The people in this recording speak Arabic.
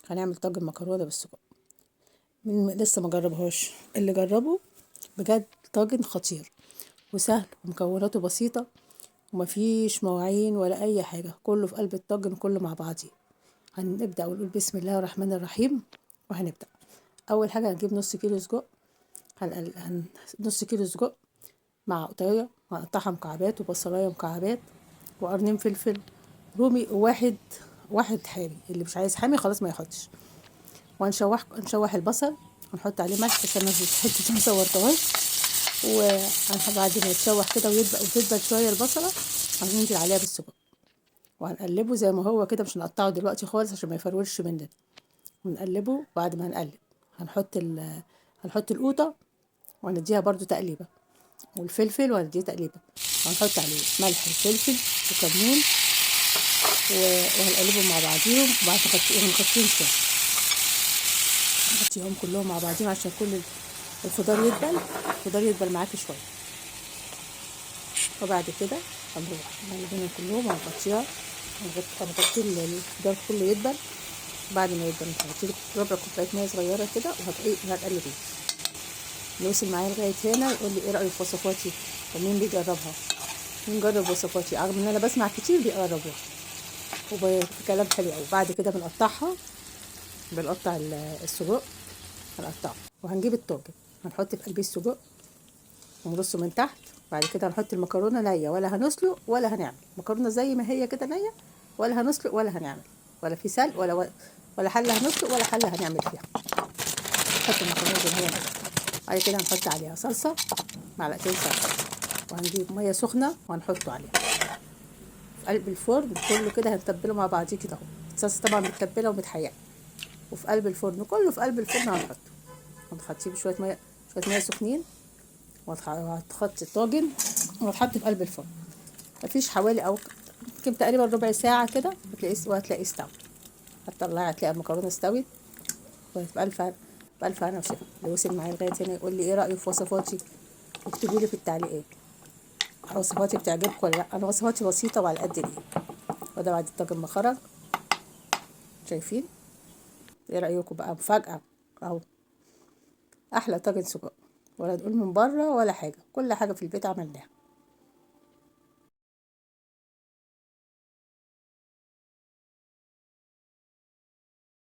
هنعمل طاجن مكرونه بالسجق. لسه ما جربهاش، اللي جربه بجد طاجن خطير وسهل ومكوناته بسيطه ومفيش مواعين ولا اي حاجه، كله في قلب الطاجن كله مع بعضيه. هنبدا ونقول بسم الله الرحمن الرحيم وهنبدا. اول حاجه هنجيب نص كيلو سجق. نص كيلو سجق مع قطايه هنقطعها مكعبات، وبصلايه مكعبات، وقرنين فلفل رومي، واحد حامي. اللي مش عايز حامي خلاص ما يحطش. نشوح البصل ونحط عليه ملح عشان حته ما صورتهاش. وبعد ما يتشوح كده وتدبل شويه البصله هننزل عليها بالسجق وهنقلبه زي ما هو كده، مش هنقطعه دلوقتي خالص عشان ما يفرولش مننا. ونقلبه. بعد ما هنقلب هنحط القوطه وهنديها برضو تقليبه، والفلفل وهنديه تقليبه، وهنحط عليه ملح وفلفل وكمون وهنقلبهم مع بعضيهم. وبعد نغطيهم شويه، نغطيهم كلهم مع بعضيهم عشان كل الخضار يدبل معاكي شويه. وبعد كده هنروح نقلبهم كلهم وهنغطيها، هنغطي الخضار كله يدبل. بعد ما يدبل هتحطي ربع كوبايه ميه صغيره كده وهتقلبيه. اللي معايا لغايه هنا يقول لي ايه رايك في وصفاتي ومين بيجربها؟ مين جرب وصفاتي؟ رغم ان انا بسمع كتير بيقربوها وفي كلام حلو قوي. بعد كده بنقطع السجق، هنقطعه وهنجيب الطاجن هنحط في قلبيه السجق ونرصه من تحت. بعد كده هنحط المكرونه نيه، ولا هنسلق ولا هنعمل مكرونه زي ما هي كده نيه، ولا هنسلق ولا هنعمل، ولا في سلق ولا حله هنسلق ولا حله هنعمل فيها. نحط المكرونه زي ما هي نيه. بعد كده هنحط عليها صلصه، معلقتين صلصه، وهنجيب ميه سخنه وهنحطه عليها في قلب الفرن كله كده. هنتبله مع بعضيه كده اهو. الصلصه طبعا متتبله ومتحيقه، وفي قلب الفرن كله في قلب الفرن هنحطيه بشويه ميه سخنين، وهتحطي الطاجن وهتحطي في قلب الفرن. مفيش حوالي او يمكن تقريبا ربع ساعه كده وهتلاقيه استوى. هتطلعي هتلاقي المكرونه استوت. بألف هنا وشفا. اللي وصل معايا لغايه هنا يقول لي ايه رايه في وصفاتي، اكتبوا لي في التعليقات وصفاتي بتعجبكم ولا لا. انا وصفاتي بسيطه وعلى قد الايد. وده بعد الطاجن ما خرج، شايفين؟ ايه رايكم بقى؟ مفاجاه اهو، احلى طاجن سجق، ولا تقول من بره ولا حاجه، كل حاجه في البيت عملناها.